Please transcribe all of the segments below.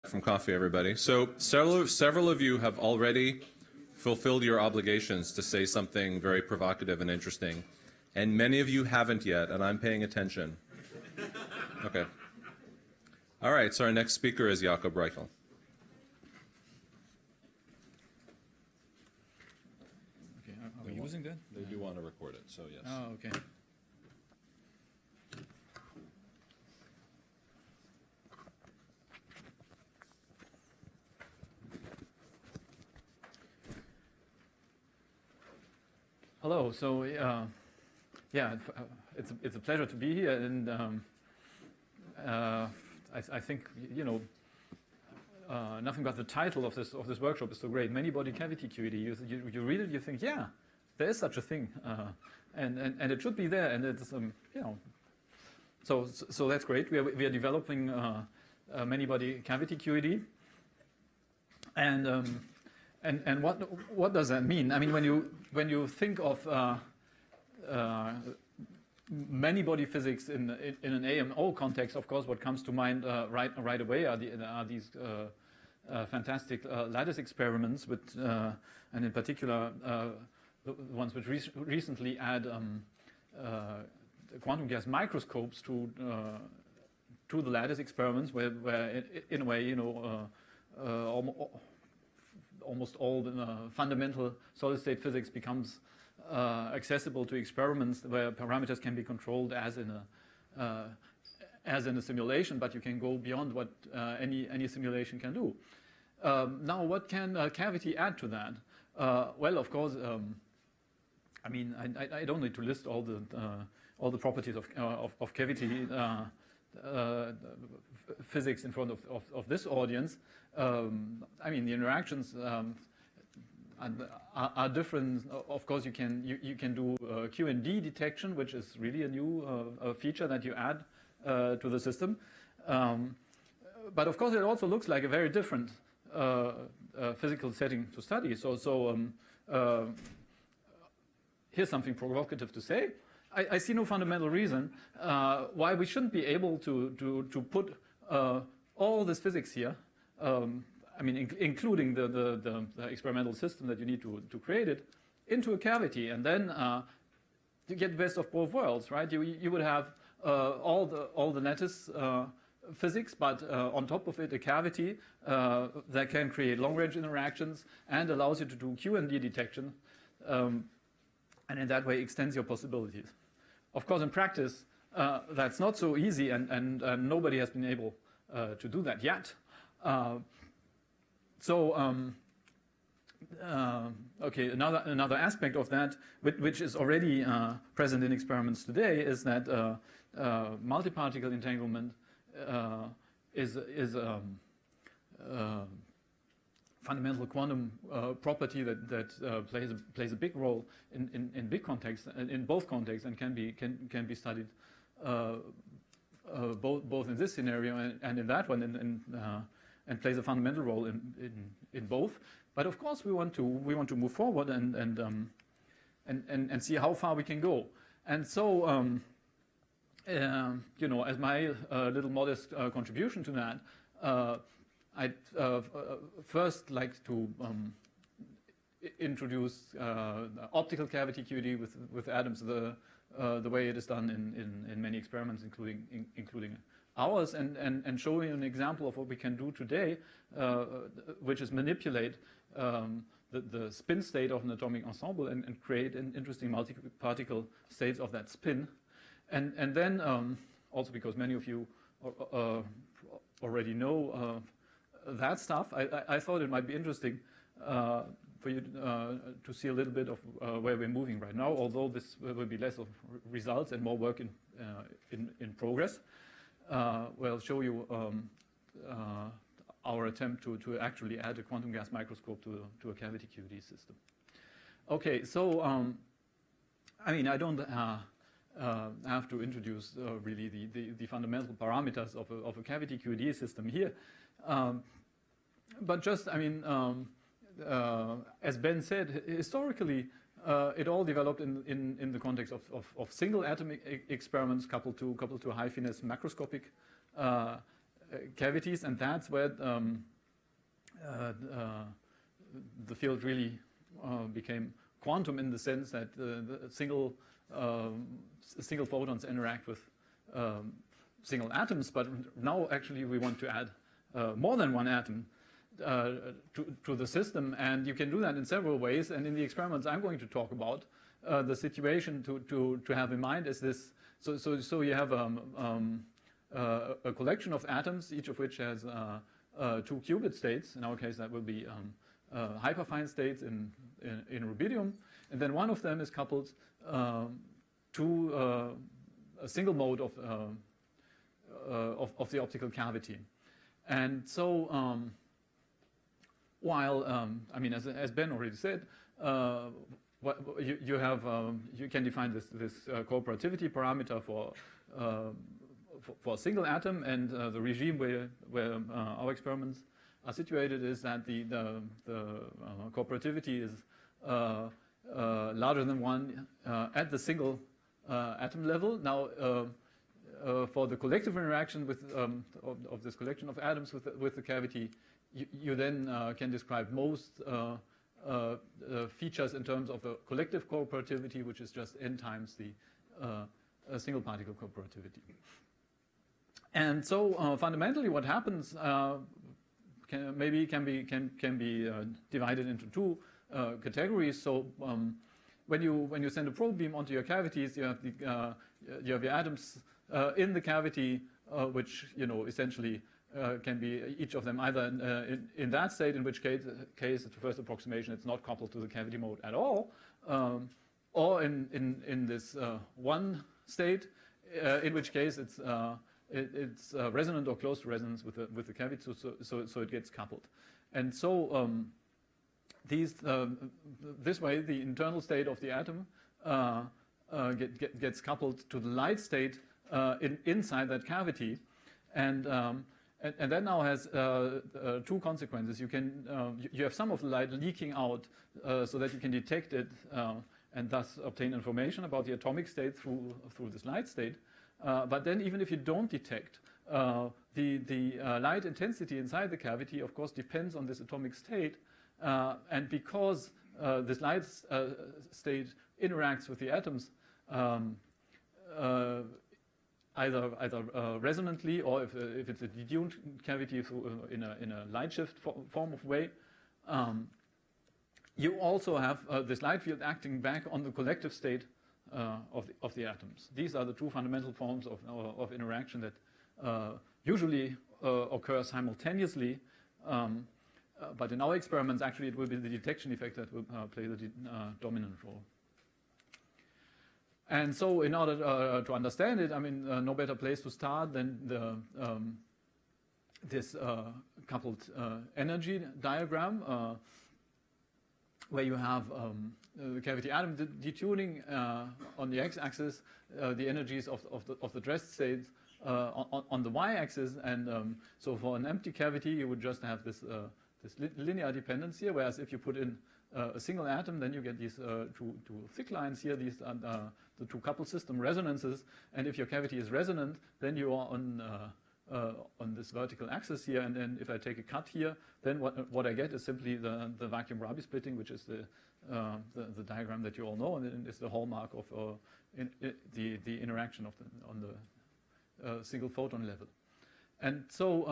from coffee, everybody. So several of you have already fulfilled your obligations to say something very provocative and interesting, and many of you haven't yet, and I'm paying attention. Okay. All right, so our next speaker is Jakob Reichel. Okay, are we using that? They do want to record it, so yes. Oh, okay. Hello. So yeah, it's a pleasure to be here, and I think nothing but the title of this workshop is so great. Many-body cavity QED. You read it, you think, yeah, there is such a thing, and it should be there, and it's so that's great. We are developing many-body cavity QED, and what does that mean? I mean, when you think of many-body physics in an AMO context, of course, what comes to mind right away are these fantastic lattice experiments, with and in particular the ones which recently add quantum gas microscopes to the lattice experiments, where in a way, almost all the fundamental solid-state physics becomes accessible to experiments where parameters can be controlled as in a simulation, but you can go beyond what any simulation can do. Now, what can a cavity add to that? Well, of course, I mean, I don't need to list all the properties of cavity physics in front of this audience. I mean, the interactions are different. Of course, you can do QED detection, which is really a new feature that you add to the system. But of course, it also looks like a very different physical setting to study. So here's something provocative to say. I see no fundamental reason why we shouldn't be able to put all this physics here. I mean, including the experimental system that you need to create it, into a cavity, and then you get the best of both worlds, right? You would have all the lattice physics, but on top of it, a cavity that can create long-range interactions and allows you to do QED detection, and in that way extends your possibilities. Of course, in practice, that's not so easy, and nobody has been able to do that yet. Okay, another aspect of that, which is already present in experiments today, is that multiparticle entanglement is a fundamental quantum property that plays a big role in big contexts, in both contexts, and can be studied both in this scenario and in that one, and plays a fundamental role in both. But of course, we want to move forward and see how far we can go. And so, as my little modest contribution to that, I'd first like to introduce optical cavity QED with atoms the way it is done in many experiments, including ours, and show you an example of what we can do today, which is manipulate the spin state of an atomic ensemble and create an interesting multiparticle states of that spin. And then, also because many of you already know that stuff, I thought it might be interesting for you to see a little bit of where we're moving right now, although this will be less of results and more work in progress. We'll show you our attempt to actually add a quantum gas microscope to a cavity QED system. Okay, so I mean, I don't have to introduce really the fundamental parameters of a cavity QED system here, but just, I mean, as Ben said, historically it all developed in the context of single atom experiments coupled to high finesse macroscopic cavities, and that's where the field really became quantum, in the sense that the single photons interact with single atoms, but now actually we want to add more than one atom to the system, and you can do that in several ways. And in the experiments I'm going to talk about, the situation to have in mind is this. So you have a collection of atoms, each of which has 2 qubit states. In our case, that will be hyperfine states in rubidium, and then one of them is coupled to a single mode of the optical cavity. And so while I mean, as Ben already said, you can define this cooperativity parameter for a single atom, and the regime where our experiments are situated is that the cooperativity is larger than 1 at the single atom level. Now, for the collective interaction of this collection of atoms with the cavity, you then can describe most features in terms of a collective cooperativity, which is just n times the single particle cooperativity. And so fundamentally, what happens can be divided into 2 categories. So when you send a probe beam onto your cavities, you have your atoms in the cavity, which essentially can be each of them either in that state, in which case at the first approximation it's not coupled to the cavity mode at all, or in this one state, in which case it's resonant or close to resonance with the cavity, so it gets coupled. And so this way the internal state of the atom gets coupled to the light state inside that cavity, and that now has 2 consequences. You have some of the light leaking out, so that you can detect it and thus obtain information about the atomic state through this light state. But then, even if you don't detect, the light intensity inside the cavity, of course, depends on this atomic state, and because this light state interacts with the atoms either resonantly, or if it's a detuned cavity in a light shift form of way, you also have this light field acting back on the collective state of the atoms. These are the 2 fundamental forms of interaction that usually occur simultaneously, but in our experiments, actually, it will be the detection effect that will play the dominant role. And so, in order to understand it, I mean, no better place to start than this coupled energy diagram, where you have the cavity atom detuning on the x-axis, the energies of the dressed states on the y-axis, and so for an empty cavity, you would just have this linear dependence here, whereas if you put in a single atom, then you get these two thick lines here. These are the 2 coupled system resonances, and if your cavity is resonant, then you are on this vertical axis here, and then if I take a cut here, then what I get is simply the vacuum Rabi splitting, which is the diagram that you all know, and it's the hallmark of the interaction on the single photon level. And so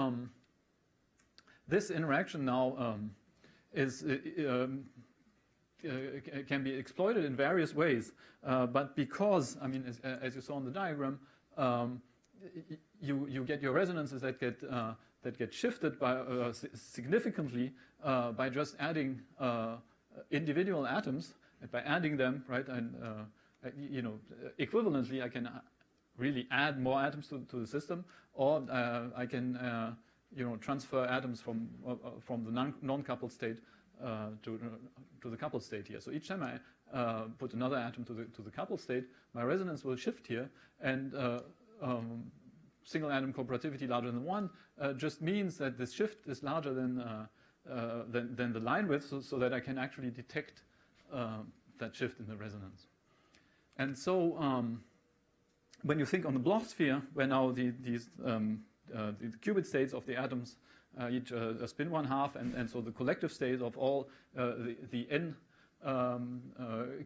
this interaction now can be exploited in various ways, but because, I mean, as you saw in the diagram, you get your resonances that get shifted by significantly by just adding individual atoms, and by adding them, right, and equivalently, I can really add more atoms to the system, or I can transfer atoms from the non-coupled state to the coupled state here. So each time I put another atom to the coupled state, my resonance will shift here, and single atom cooperativity larger than 1 just means that this shift is larger than the line width, so that I can actually detect that shift in the resonance. And so when you think on the Bloch sphere, where now these qubit states of the atoms each spin 1/2, and so the collective state of all the n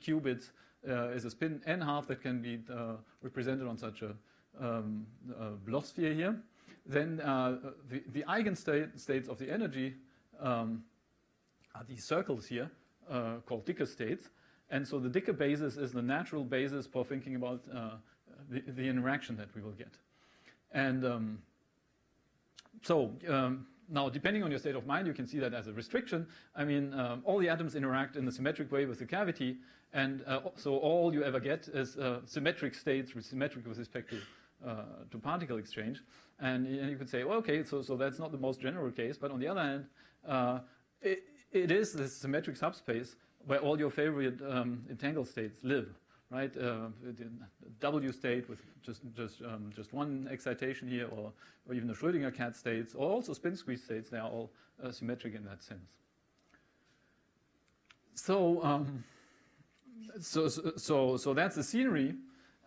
qubits is a spin n/2 that can be represented on such a Bloch sphere here. Then the eigenstates of the energy are these circles here called Dicke states. And so the Dicke basis is the natural basis for thinking about the interaction that we will get. And now, depending on your state of mind, you can see that as a restriction. I mean, all the atoms interact in a symmetric way with the cavity, and so all you ever get is symmetric states, symmetric with respect to particle exchange. And you could say, well, okay, so that's not the most general case, but on the other hand, it is this symmetric subspace where all your favorite entangled states live, right? W state with just one excitation here, or even the Schrödinger cat states, or also spin squeeze states. They are all symmetric in that sense. So that's the scenery.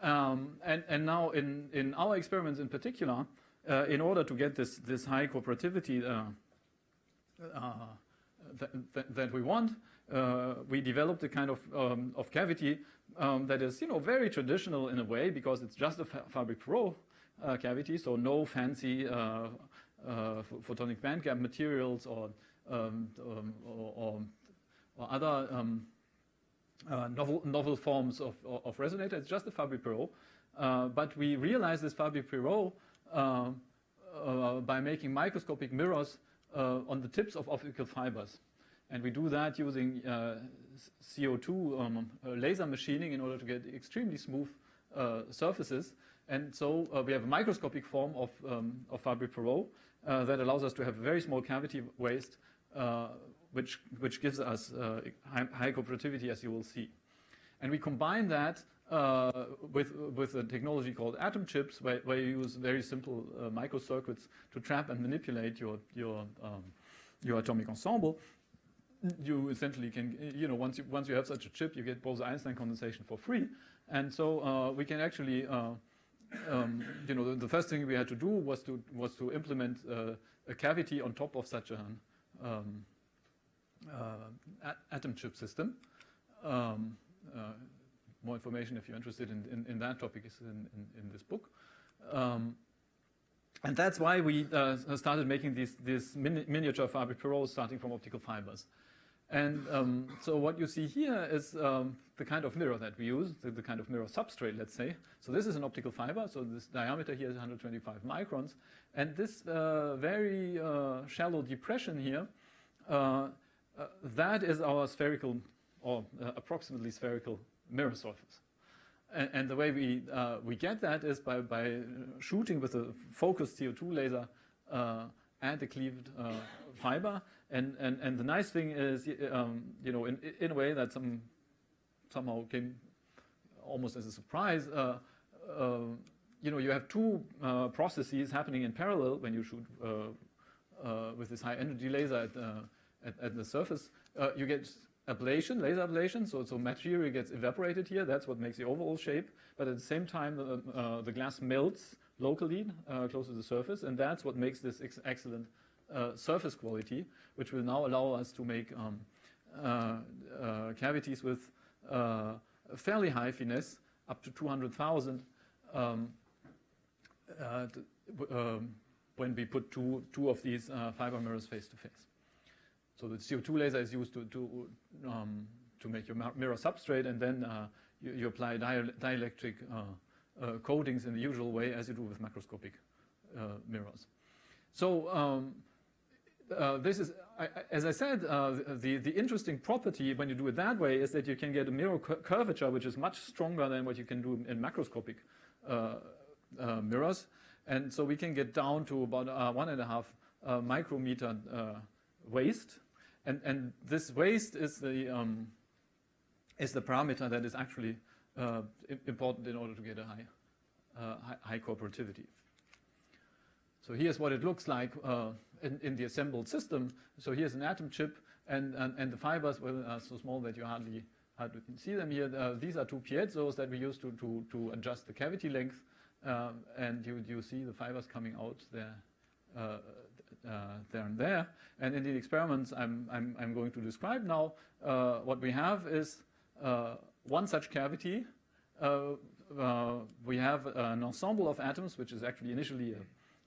And now in our experiments in particular, in order to get this high cooperativity that we want, we developed a kind of cavity that is, very traditional in a way, because it's just a Fabry-Perot cavity, so no fancy photonic bandgap materials or other novel forms of resonator. It's just a Fabry-Perot, but we realized this Fabry-Perot by making microscopic mirrors on the tips of optical fibers. And we do that using CO2 laser machining in order to get extremely smooth surfaces. And so we have a microscopic form of Fabry-Perot that allows us to have very small cavity waste, which gives us high cooperativity, as you will see. And we combine that with a technology called atom chips, where you use very simple microcircuits to trap and manipulate your atomic ensemble. You essentially can, once you have such a chip, you get Bose-Einstein condensation for free. And so we can actually, the first thing we had to do was to implement a cavity on top of such an atom chip system. More information, if you're interested in that topic, is in this book. And that's why we started making these miniature Fabry-Perots starting from optical fibers. And so what you see here is the kind of mirror that we use, the kind of mirror substrate, let's say. So this is an optical fiber, so this diameter here is 125 microns. And this very shallow depression here, that is our spherical, or approximately spherical mirror surface. And the way we get that is by shooting with a focused CO2 laser at a cleaved fiber. And the nice thing is, in a way that somehow came almost as a surprise, you have two processes happening in parallel when you shoot with this high energy laser at the surface. You get ablation, laser ablation, so material gets evaporated here. That's what makes the overall shape. But at the same time, the glass melts locally close to the surface, and that's what makes this excellent surface quality, which will now allow us to make cavities with fairly high finesse, up to 200,000, when we put two of these fiber mirrors face to face. So the CO2 laser is used to make your mirror substrate, and then you apply dielectric coatings in the usual way, as you do with macroscopic mirrors. So this is, as I said, the interesting property when you do it that way is that you can get a mirror curvature which is much stronger than what you can do in macroscopic mirrors. And so we can get down to about 1.5 micrometer waste. And this waste is the parameter that is actually important in order to get a high cooperativity. So here's what it looks like in the assembled system. So here's an atom chip, and the fibers are so small that you hardly see them here. These are two piezos that we use to adjust the cavity length and you see the fibers coming out there, there and there. And in the experiments I'm going to describe now, what we have is one such cavity. We have an ensemble of atoms, which is actually initially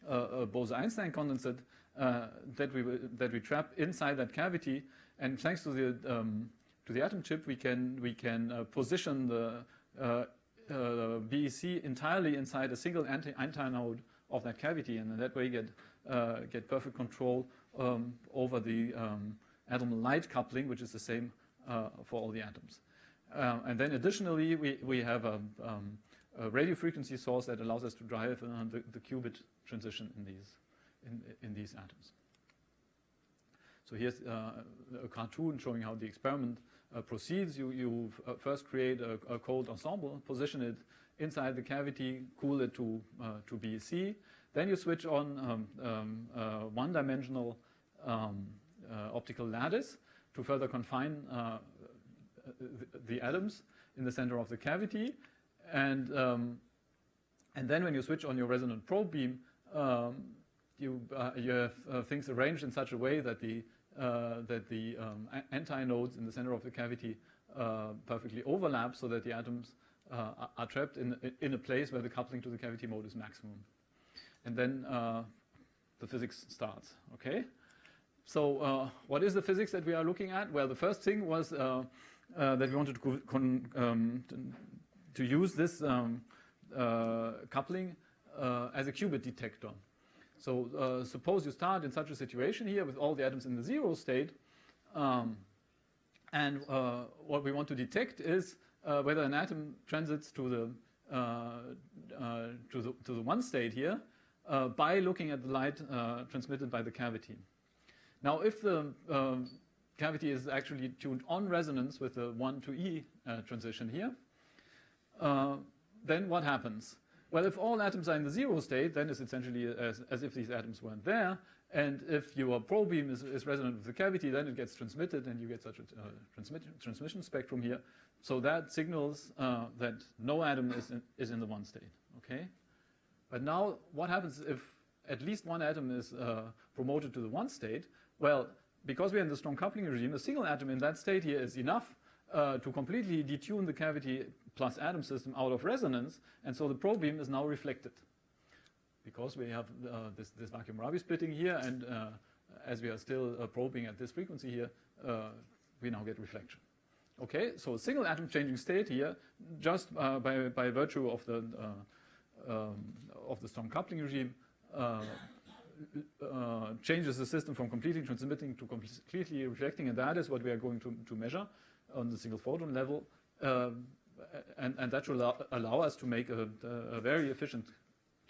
a Bose-Einstein condensate that we trap inside that cavity. And thanks to the atom chip, we can position the BEC entirely inside a single antinode of that cavity, and in that way get perfect control over the atom light coupling, which is the same for all the atoms. And then additionally, we have a radio frequency source that allows us to drive the qubit transition in these atoms. So here's a cartoon showing how the experiment proceeds. You first create a cold ensemble, position it inside the cavity, cool it to BEC. Then you switch on one-dimensional optical lattice to further confine the atoms in the center of the cavity. And then when you switch on your resonant probe beam, you have things arranged in such a way that the antinodes in the center of the cavity perfectly overlap, so that the atoms are trapped in a place where the coupling to the cavity mode is maximum. And then the physics starts. Okay. So what is the physics that we are looking at? Well, the first thing was that we wanted to use this coupling as a qubit detector. So suppose you start in such a situation here with all the atoms in the zero state, and what we want to detect is whether an atom transits to the one state here by looking at the light transmitted by the cavity. Now, if the cavity is actually tuned on resonance with the 1 to E transition here, then what happens? Well, if all atoms are in the zero state, then it's essentially as if these atoms weren't there. And if your probe beam is resonant with the cavity, then it gets transmitted, and you get such a transmission spectrum here. So that signals that no atom is in the one state. Okay. But now, what happens if at least one atom is promoted to the one state? Well, because we're in the strong coupling regime, a single atom in that state here is enough to completely detune the cavity plus atom system out of resonance, and so the probe beam is now reflected. Because we have this vacuum Rabi splitting here, and as we are still probing at this frequency here, we now get reflection. Okay, so a single atom changing state here, just by virtue of the strong coupling regime, changes the system from completely transmitting to completely reflecting, and that is what we are going to measure on the single photon level, and that should allow us to make a very efficient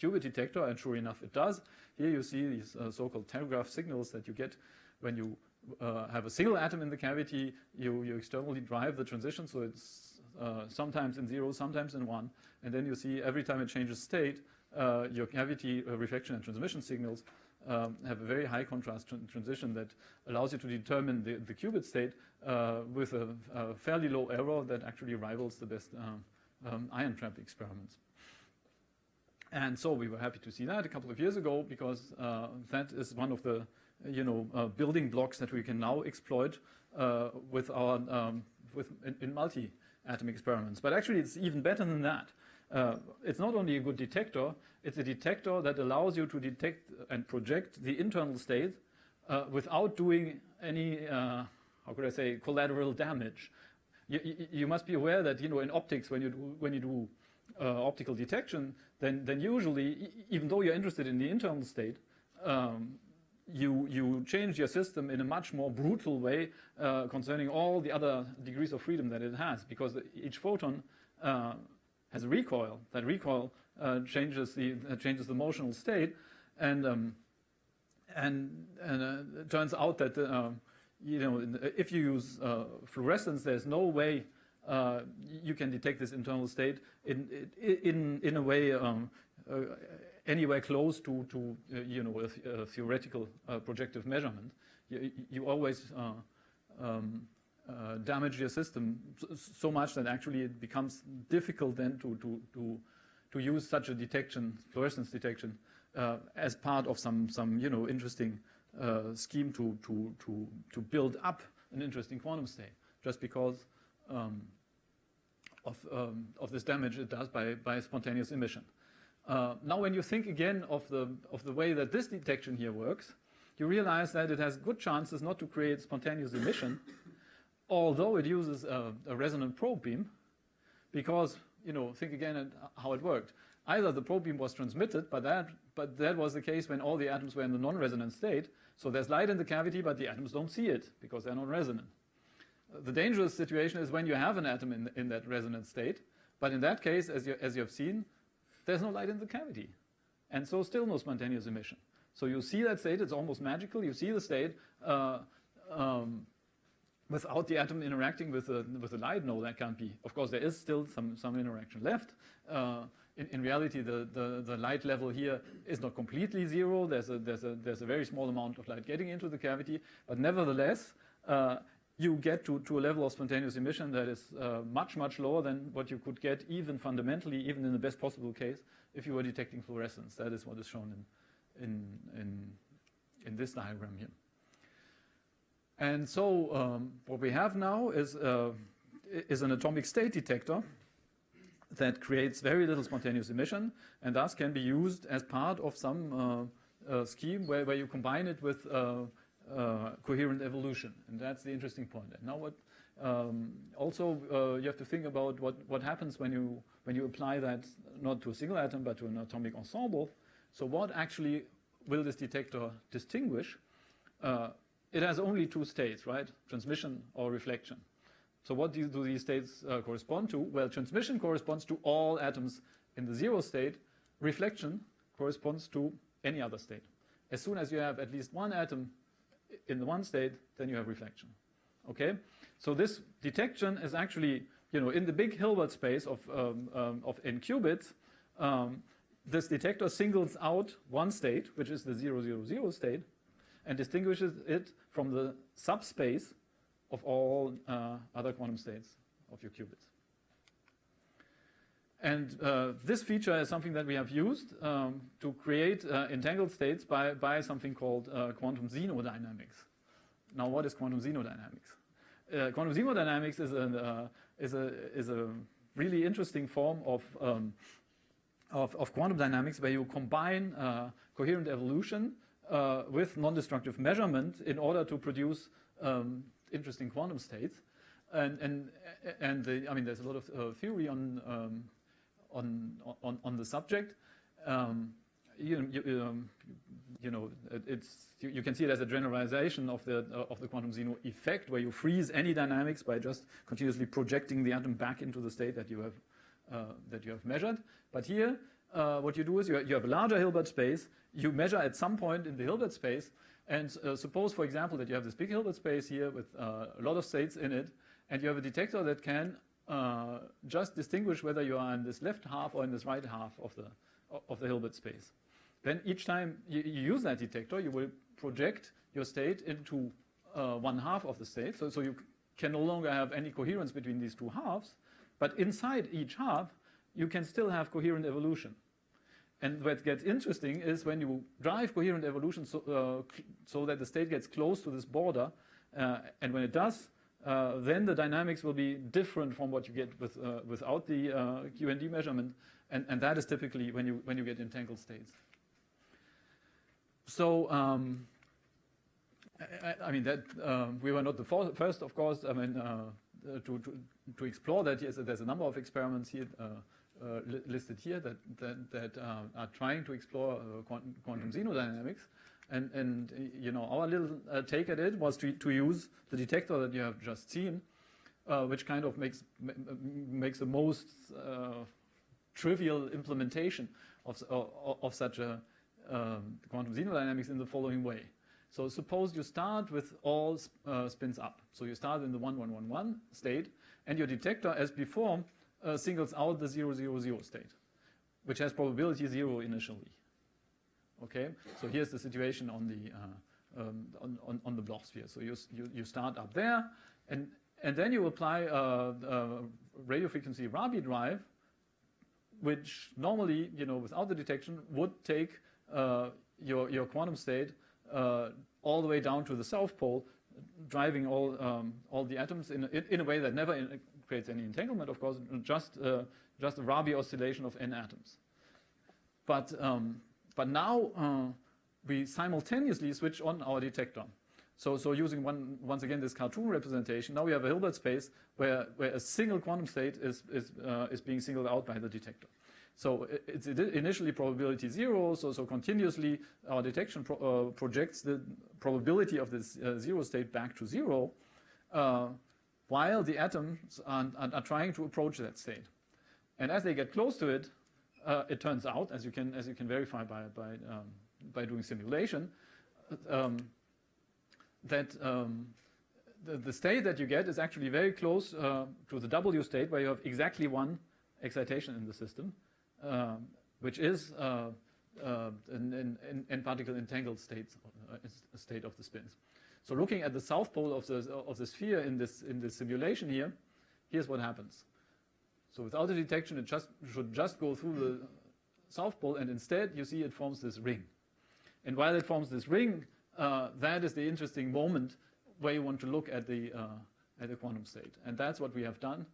qubit detector, and sure enough it does. Here you see these so-called telegraph signals that you get when you have a single atom in the cavity. You externally drive the transition, so it's sometimes in 0, sometimes in 1, and then you see every time it changes state, your cavity reflection and transmission signals have a very high contrast transition that allows you to determine the qubit state with a fairly low error that actually rivals the best ion trap experiments. And so we were happy to see that a couple of years ago, because that is one of the building blocks that we can now exploit with our in multi-atom experiments. But actually, it's even better than that. It's not only a good detector, it's a detector that allows you to detect and project the internal state without doing any, how could I say, collateral damage. You must be aware that, in optics, when you do optical detection, then usually, even though you're interested in the internal state, you change your system in a much more brutal way concerning all the other degrees of freedom that it has, because each photon has a recoil. That recoil changes the motional state, and it turns out that if you use fluorescence, there's no way you can detect this internal state in a way anywhere close to a theoretical projective measurement. You always damage your system so much that actually it becomes difficult then to to use such a detection, fluorescence detection, as part of some interesting scheme to build up an interesting quantum state, just because of this damage it does by spontaneous emission. Now, when you think again of the way that this detection here works, you realize that it has good chances not to create spontaneous emission, although it uses a resonant probe beam, because, think again at how it worked. Either the probe beam was transmitted, but that was the case when all the atoms were in the non-resonant state, so there's light in the cavity, but the atoms don't see it, because they're not resonant. The dangerous situation is when you have an atom in that resonant state, but in that case, as you have seen, there's no light in the cavity, and so still no spontaneous emission. So you see that state, it's almost magical. You see the state without the atom interacting with the light. No, that can't be. Of course, there is still some interaction left. In reality, the light level here is not completely zero. There's a very small amount of light getting into the cavity, but nevertheless, you get to a level of spontaneous emission that is much lower than what you could get even fundamentally, even in the best possible case, if you were detecting fluorescence. That is what is shown in this diagram here. And so what we have now is an atomic state detector that creates very little spontaneous emission, and thus can be used as part of some scheme where you combine it with coherent evolution, and that's the interesting point. And now, what also you have to think about what happens when you apply that not to a single atom but to an atomic ensemble. So, what actually will this detector distinguish? It has only two states, right? Transmission or reflection. So, what do these states correspond to? Well, transmission corresponds to all atoms in the zero state. Reflection corresponds to any other state. As soon as you have at least one atom in the one state, then you have reflection. Okay, so this detection is actually, in the big Hilbert space of n qubits. This detector singles out one state, which is the 000 state, and distinguishes it from the subspace of all other quantum states of your qubits. And this feature is something that we have used to create entangled states by something called quantum xenodynamics. Now, what is quantum xenodynamics? Quantum xenodynamics is a really interesting form of quantum dynamics where you combine coherent evolution with non-destructive measurement in order to produce interesting quantum states. And there's a lot of theory on the subject. You can see it as a generalization of the quantum Zeno effect, where you freeze any dynamics by just continuously projecting the atom back into the state that you have measured. But here, what you do is you have a larger Hilbert space. You measure at some point in the Hilbert space, and suppose, for example, that you have this big Hilbert space here with a lot of states in it, and you have a detector that can just distinguish whether you are in this left half or in this right half of the Hilbert space. Then each time you use that detector, you will project your state into one half of the state. So you can no longer have any coherence between these two halves, but inside each half, you can still have coherent evolution. And what gets interesting is when you drive coherent evolution so that the state gets close to this border, and when it does, then the dynamics will be different from what you get without the QED measurement, and that is typically when you get entangled states. So, we were not the first, of course. To explore that, yes, there's a number of experiments here listed here that are trying to explore quantum xenodynamics. And our little take at it was to use the detector that you have just seen, which kind of makes the most trivial implementation of such a quantum xenodynamics in the following way. So suppose you start with all spins up. So you start in the 1-1-1-1 state, and your detector, as before, singles out the 0-0-0 state, which has probability 0 initially. Okay, so here's the situation on the Bloch sphere. So you start up there, and then you apply a radio frequency Rabi drive, which normally, without the detection, would take your quantum state all the way down to the south pole, driving all the atoms in a way that never creates any entanglement, of course, just a Rabi oscillation of n atoms. But now we simultaneously switch on our detector. So using once again this cartoon representation, now we have a Hilbert space where a single quantum state is being singled out by the detector. So it's initially probability 0, so continuously our detection projects the probability of this 0 state back to 0, while the atoms are trying to approach that state. And as they get close to it, it turns out, as you can verify by doing simulation, that the state that you get is actually very close to the W state, where you have exactly one excitation in the system, which is an n-particle entangled state of the spins. So looking at the south pole of the sphere in this simulation here, here's what happens. So without the detection, it should just go through the south pole, and instead you see it forms this ring. And while it forms this ring, that is the interesting moment where you want to look at the quantum state, and that's what we have done.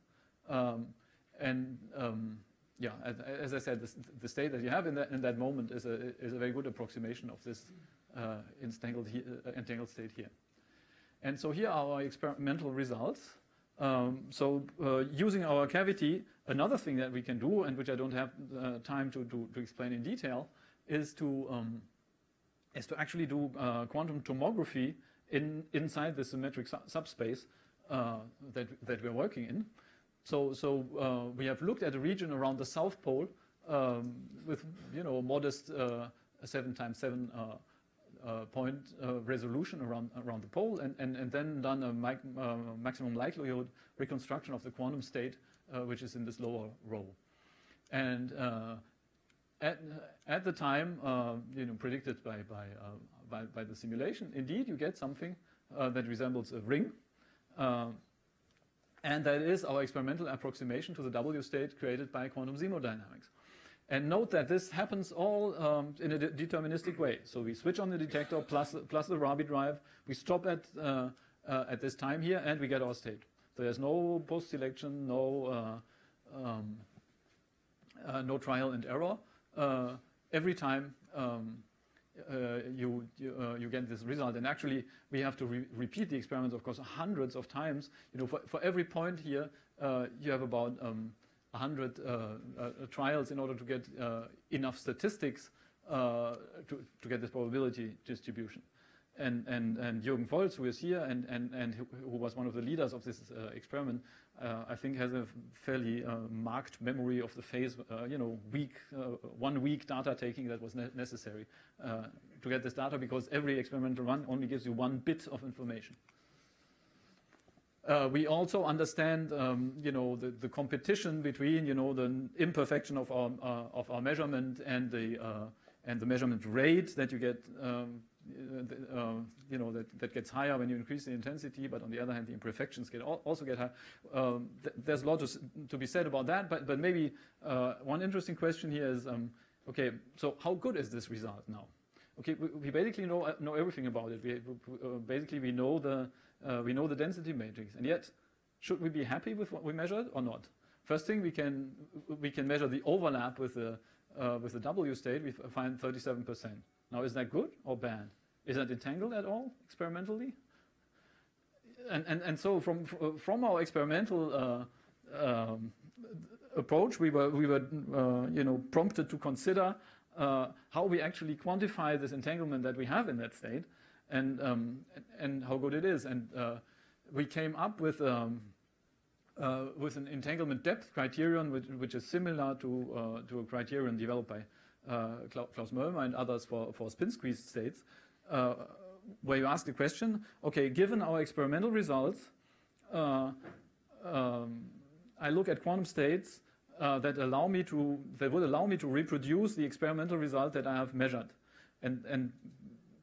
Yeah, as I said, the state that you have in that moment is a very good approximation of this entangled state here. And so here are our experimental results. Using our cavity, another thing that we can do, and which I don't have time to explain in detail, is to actually do quantum tomography inside the symmetric subspace that we're working in. So we have looked at a region around the south pole with modest 7x7 point resolution around the pole, and then done a maximum likelihood reconstruction of the quantum state, which is in this lower row. And at the time, predicted by the simulation, indeed you get something that resembles a ring. And that is our experimental approximation to the W state created by quantum thermodynamics. And note that this happens all in a deterministic way. So we switch on the detector plus the Rabi drive. We stop at this time here, and we get our state. So there's no post-selection, no trial and error. Every time you get this result, and actually we have to repeat the experiment, of course, hundreds of times. For every point here, you have about 100 trials in order to get enough statistics to get this probability distribution. And Jürgen Volz, who is here and who was one of the leaders of this experiment, I think has a fairly marked memory of the phase, 1 week data taking that was necessary to get this data, because every experimental run only gives you 1 bit of information. We also understand, the competition between, the imperfection of our measurement and the measurement rate that you get. That gets higher when you increase the intensity, but on the other hand, the imperfections also get higher. There's a lot to be said about that, but maybe one interesting question here is, okay, so how good is this result now? Okay, we basically know everything about it. We know the density matrix, and yet, should we be happy with what we measured or not? First thing, we can measure the overlap with the W state. We find 37%. Now, is that good or bad? Is that entangled at all experimentally? And so from our experimental approach, we were prompted to consider how we actually quantify this entanglement that we have in that state, and how good it is. And we came up with an entanglement depth criterion, which is similar to a criterion developed by Klaus Mölmer and others for spin squeezed states, where you ask the question, okay, given our experimental results, I look at quantum states that would allow me to reproduce the experimental result that I have measured, and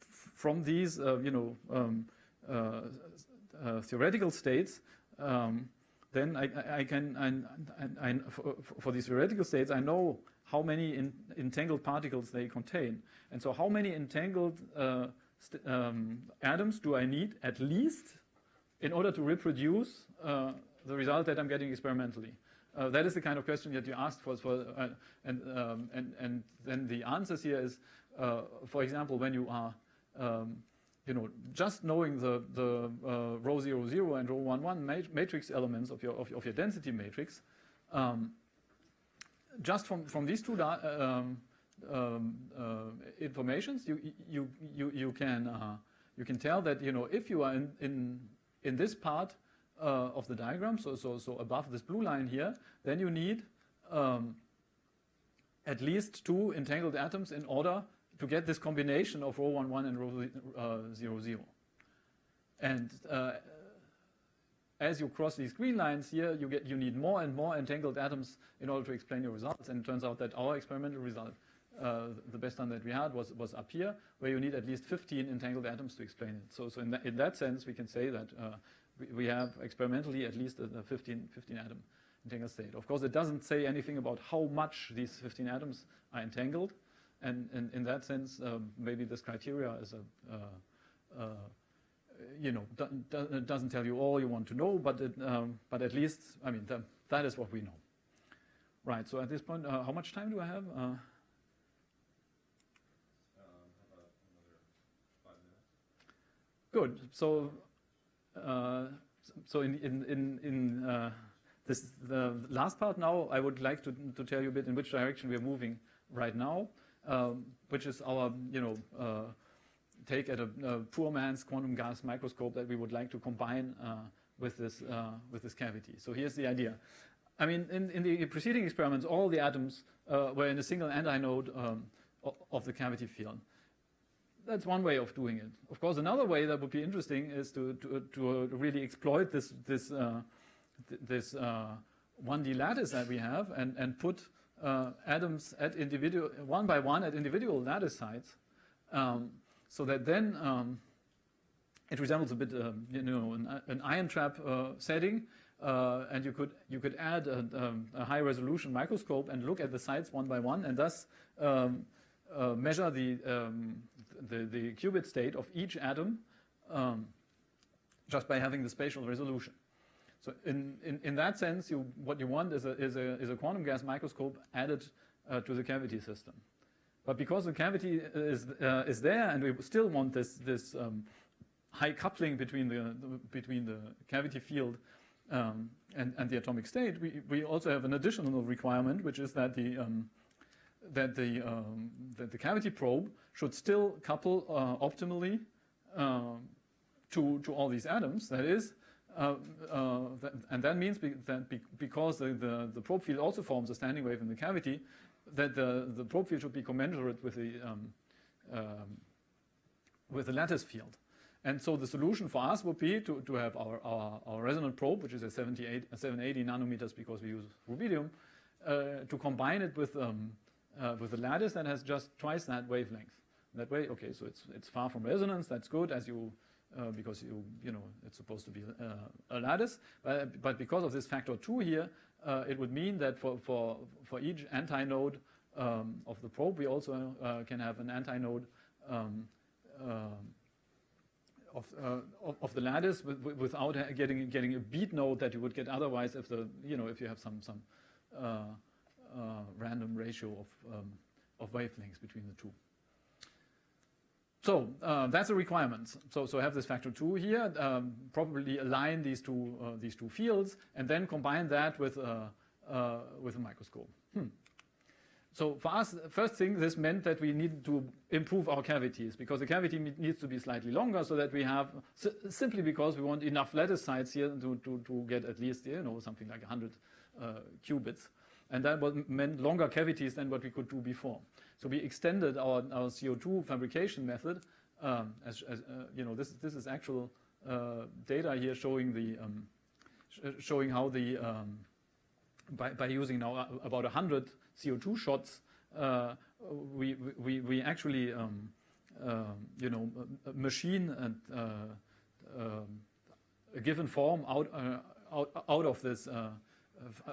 from these theoretical states, then for these theoretical states, I know how many entangled particles they contain. And so how many entangled atoms do I need at least in order to reproduce the result that I'm getting experimentally? That is the kind of question that you asked for, and then the answers here is, for example, when you are just knowing the rho 0, 0 and rho 1, 1 matrix elements of your density matrix, just from these two informations, you can tell that if you are in this part of the diagram, so above this blue line here, then you need at least 2 entangled atoms in order to get this combination of rho 1, 1 and rho 0, 0. And as you cross these green lines here, you need more and more entangled atoms in order to explain your results. And it turns out that our experimental result, the best one that we had, was up here, where you need at least 15 entangled atoms to explain it. So in that sense, we can say that we have experimentally at least a 15 atom entangled state. Of course, it doesn't say anything about how much these 15 atoms are entangled. And in that sense, maybe this criteria is doesn't tell you all you want to know, but at least, I mean, that is what we know. Right. So at this point, how much time do I have? About another 5 minutes. Good. So in the last part now, I would like to tell you a bit in which direction we are moving right now, which is our take at a poor man's quantum gas microscope that we would like to combine with this cavity. So here's the idea. I mean, in the preceding experiments, all the atoms were in a single antinode of the cavity field. That's one way of doing it. Of course, another way that would be interesting is to really exploit this 1D lattice that we have and put atoms at one by one at individual lattice sites, so that then it resembles a bit, an ion trap setting, and you could add a high resolution microscope and look at the sites one by one, and thus measure the qubit state of each atom just by having the spatial resolution. So in that sense, what you want is a quantum gas microscope added to the cavity system. But because the cavity is there, and we still want this high coupling between the cavity field and the atomic state, we also have an additional requirement, which is that the cavity probe should still couple optimally to all these atoms. That is, and that means because the probe field also forms a standing wave in the cavity, that the probe field should be commensurate with the lattice field. And so the solution for us would be to have our resonant probe, which is a 780 nanometers because we use rubidium, to combine it with a lattice that has just twice that wavelength. That way, okay, so it's far from resonance. That's good, as you because it's supposed to be a lattice. But because of this factor 2 here, it would mean that for each antinode of the probe, we also can have an antinode of the lattice without getting a beat node that you would get otherwise if if you have some random ratio of wavelengths between the two. So that's a requirement. So have this factor 2 here, probably align these two fields, and then combine that with a microscope. So for us, first thing, this meant that we needed to improve our cavities, because the cavity needs to be slightly longer, so that we have, simply because we want enough lattice sites here to get at least something like 100 qubits. And that meant longer cavities than what we could do before. So we extended our CO2 fabrication method. This is actual data here showing how by using now about 100 CO2 shots, we actually machine a given form out of this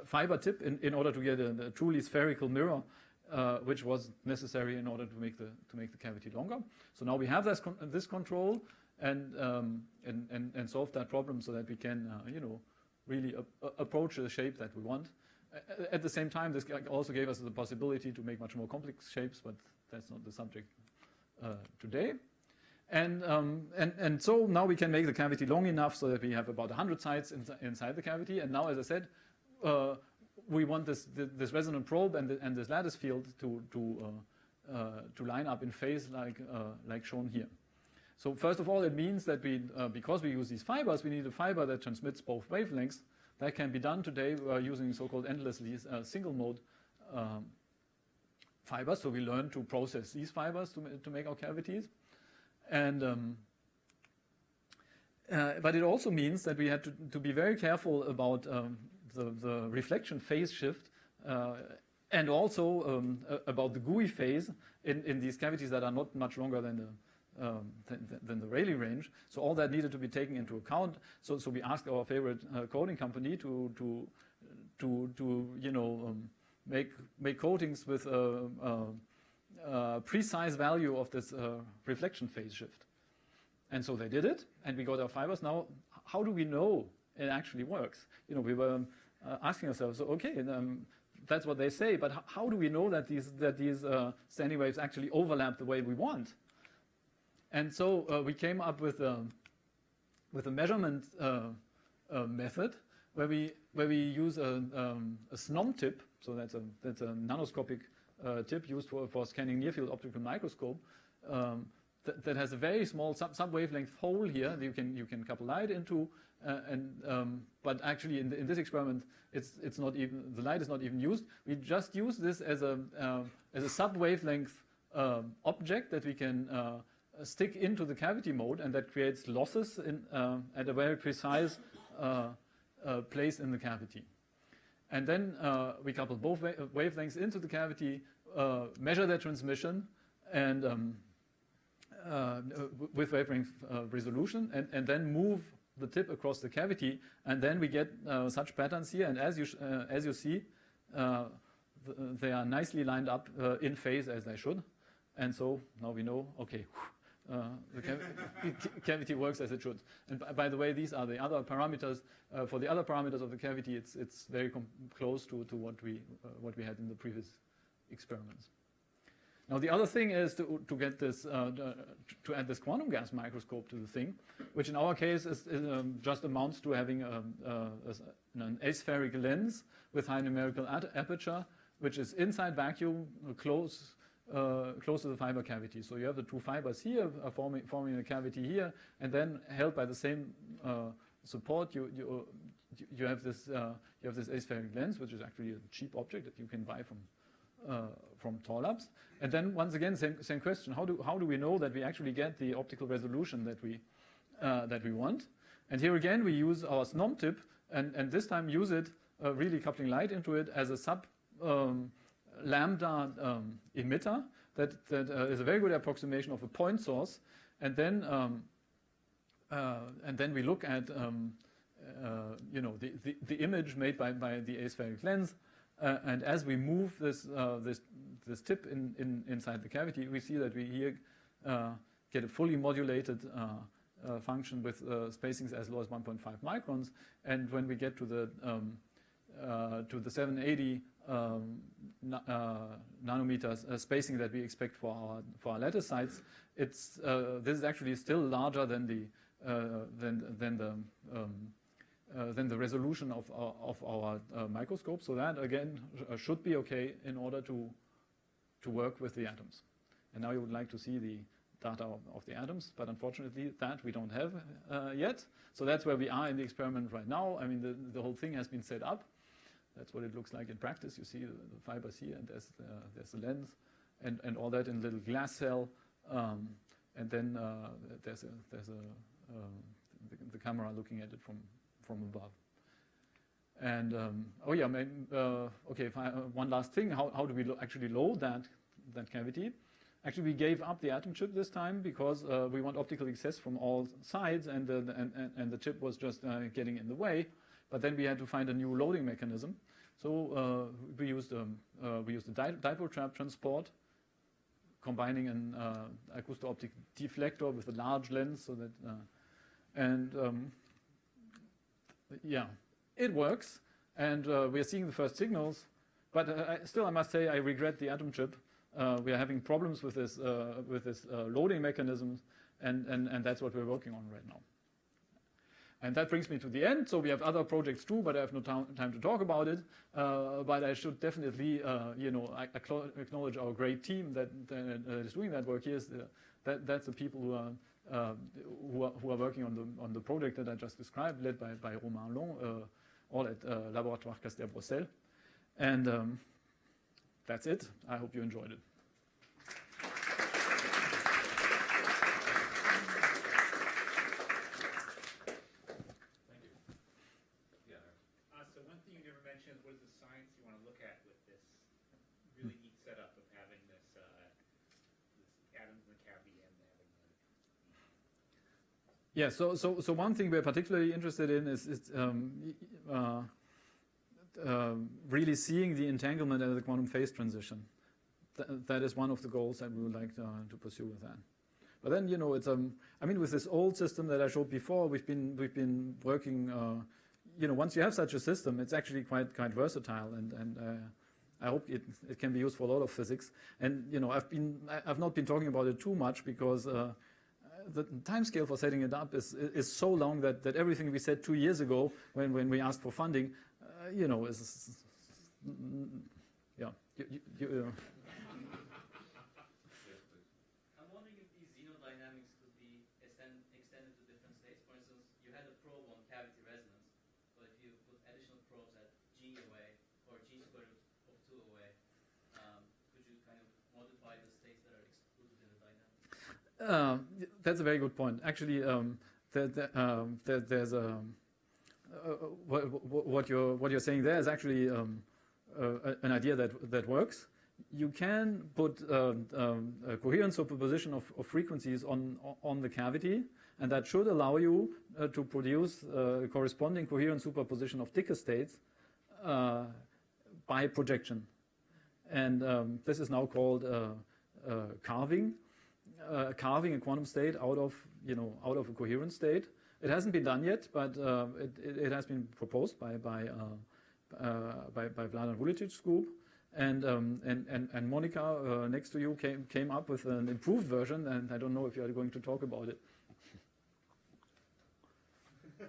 fiber tip in order to get a truly spherical mirror, which was necessary in order to make the cavity longer. So now we have this control and solve that problem so that we can really approach the shape that we want. At the same time, this also gave us the possibility to make much more complex shapes, but that's not the subject today. And so now we can make the cavity long enough so that we have about 100 sites inside the cavity. And now, as I said, we want this resonant probe and this lattice field to line up in phase like shown here. So first of all, it means that because we use these fibers, we need a fiber that transmits both wavelengths. That can be done today using so-called endlessly single-mode fibers. So we learn to process these fibers to make our cavities. And but it also means that we had to be very careful about the reflection phase shift and also about the GUI phase in these cavities that are not much longer than the Rayleigh range. So all that needed to be taken into account. So we asked our favorite coding company to make coatings with a precise value of this reflection phase shift. And so they did it, and we got our fibers. Now, how do we know it actually works? We were asking ourselves, okay, that's what they say, but how do we know that these standing waves actually overlap the way we want? And so we came up with a measurement method where we use a SNOM tip. So that's a nanoscopic tip used for scanning near-field optical microscope that has a very small sub-wavelength hole here that you can couple light into, but actually in this experiment it's not even, the light is not even used. We just use this as a sub-wavelength object that we can stick into the cavity mode, and that creates losses at a very precise place in the cavity. And then we couple both wavelengths into the cavity, measure their transmission, and with wavelength resolution, and then move the tip across the cavity, and then we get such patterns here. And as you see, they are nicely lined up in phase as they should. And so now we know, okay, the cavity works as it should. And by the way, these are the other parameters. For the other parameters of the cavity, it's very close to what we had in the previous experiments. Now the other thing is to get this to add this quantum gas microscope to the thing, which in our case is just amounts to having an aspheric lens with high numerical aperture, which is inside vacuum, close to the fiber cavity. So you have the two fibers here forming a cavity here, and then held by the same support, you have this aspheric lens, which is actually a cheap object that you can buy from Torlabs. And then once again, same question: how do we know that we actually get the optical resolution that we want? And here again, we use our SNOM tip, and this time use it really coupling light into it as a sub lambda emitter that is a very good approximation of a point source, and then we look at the image made by the aspheric lens, and as we move this tip inside the cavity, we see that we here get a fully modulated function with spacings as low as 1.5 microns, and when we get to the 780 nanometers spacing that we expect for our lattice sites, this is actually still larger than the resolution of our microscope. So that again should be okay in order to work with the atoms. And now you would like to see the data of the atoms, but unfortunately that we don't have yet. So that's where we are in the experiment right now. I mean, the whole thing has been set up. That's what it looks like in practice. You see the fibers here, and there's the lens, and all that in a little glass cell, and then there's the camera looking at it from above. And okay. One last thing: how do we actually load that cavity? Actually, we gave up the atom chip this time because we want optical access from all sides, and the chip was just getting in the way. But then we had to find a new loading mechanism. So we used a dipole trap transport, combining an acousto-optic deflector with a large lens, so that yeah, it works, and we are seeing the first signals. But still, I must say, I regret the atom chip. We are having problems with this loading mechanism, and that's what we're working on right now. And that brings me to the end. So we have other projects too, but I have no time to talk about it. But I should definitely, acknowledge our great team that is doing that work. Here, that's the people who are working on the project that I just described, led by Romain Long, all at Laboratoire Castel-Brossel. And that's it. I hope you enjoyed it. So one thing you never mentioned was the science you want to look at with this really neat setup of having this atoms in the cavity and having the... Yeah, so one thing we're particularly interested in is really seeing the entanglement and the quantum phase transition. That is one of the goals that we would like to pursue with that. But then, it's I mean, with this old system that I showed before, we've been working. Once you have such a system, it's actually quite versatile, and I hope it can be used for a lot of physics. And I've not been talking about it too much because the time scale for setting it up is so long that everything we said 2 years ago when we asked for funding, is yeah. I'm wondering if these Zeno dynamics could be extended to different states. For instance, you had a probe on cavity resonance, but if you put additional probes at G away or G squared of 2 away, could you kind of modify the states that are excluded in the dynamics? That's a very good point. Actually, there's a what you're saying there is actually an idea that works. You can put a coherent superposition of frequencies on the cavity, and that should allow you to produce a corresponding coherent superposition of Dicke states by projection. And this is now called carving a quantum state out of a coherent state. It hasn't been done yet, but it has been proposed by Vladan Vulicic's group, and Monica next to you came up with an improved version, and I don't know if you are going to talk about it. Yeah.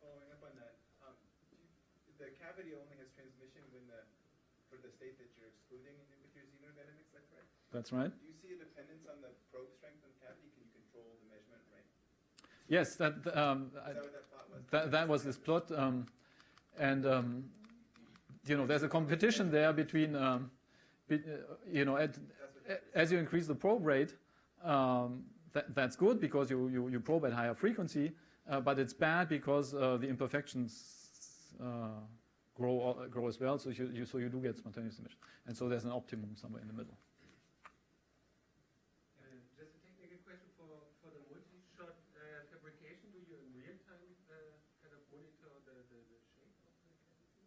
Following up on that, the cavity only has transmission for the state that you're excluding with your Zeno dynamics, that's right? That's right. Do you see a dependence on the probe strength of the cavity? Can you control the measurement rate? Yes, Is that what that plot was? that was this plot, there's a competition there between, as you increase the probe rate, that's good because you probe at higher frequency, but it's bad because the imperfections grow as well. So you do get spontaneous emission, and so there's an optimum somewhere in the middle. Just a technical question for the multi-shot fabrication. Do you in real time kind of monitor the shape of the cavity?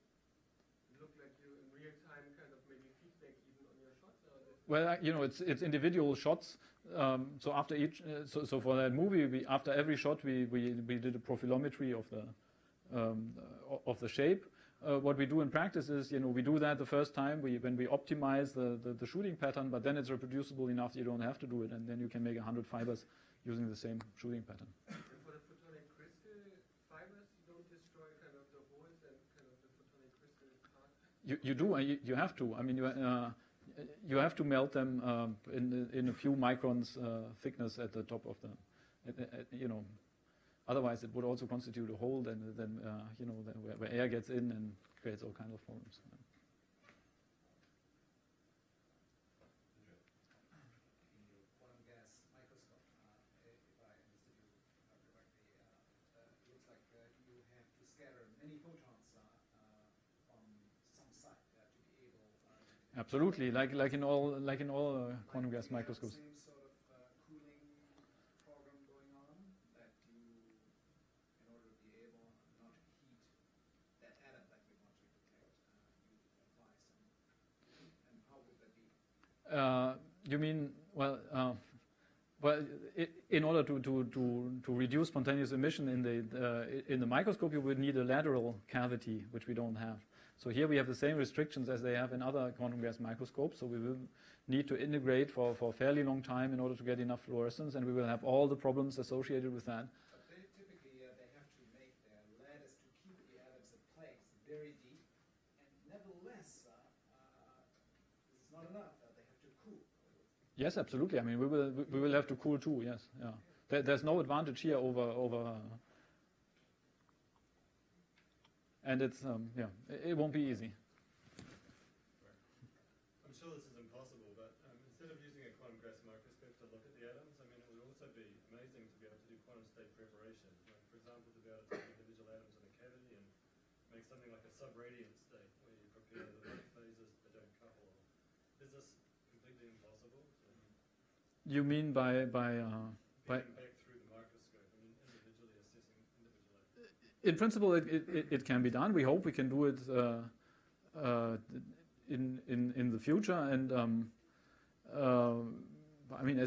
It look like you in real time kind of maybe feedback even on your shots? Well, it's individual shots. So after each, so for that movie, after every shot, we did a profilometry of the shape. What we do in practice is, we do that the first time when we optimize the shooting pattern, but then it's reproducible enough that you don't have to do it, and then you can make 100 fibers using the same shooting pattern. And for the photonic crystal fibers, you don't destroy kind of the holes and kind of the photonic crystal part? You do. You have to. I mean, you have to melt them in a few microns thickness at the top of the, Otherwise, it would also constitute a hole, then where air gets in and creates all kinds of problems. Quantum gas microscope, if I understood you correctly, it looks like you have to scatter many photons from some site to be able to Absolutely, like in all quantum gas microscopes. Same sort of cooling program going on that you, in order to be able not to heat that atom that you want to detect, you apply some. And how would that be? You mean in order to reduce spontaneous emission in the microscope, you would need a lateral cavity, which we don't have. So here we have the same restrictions as they have in other quantum gas microscopes. So we will need to integrate for a fairly long time in order to get enough fluorescence, and we will have all the problems associated with that. But they typically they have to make their lattice to keep the atoms in place very deep, and nevertheless, this is not enough. They have to cool. Yes, absolutely. I mean, we will have to cool too. Yes, yeah. There's no advantage here over. And it's it won't be easy. I'm sure this is impossible, but instead of using a quantum gas microscope to look at the atoms, I mean, it would also be amazing to be able to do quantum state preparation. Like, for example, to be able to take individual atoms in a cavity and make something like a subradiant state where you prepare the right phases that don't couple. Is this completely impossible? You mean by Getting back through the microscope, I mean, individually assessing individual atoms. In principle, it can be done. We hope we can do it in the future. And I mean,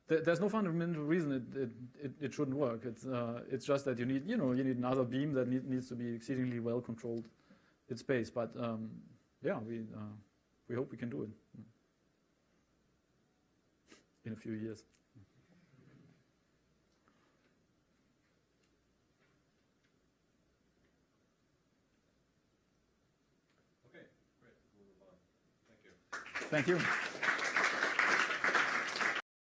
there's no fundamental reason it shouldn't work. It's just that you need another beam that needs to be exceedingly well controlled in space. But we hope we can do it in a few years. Okay, great. We'll move on. Thank you. Thank you.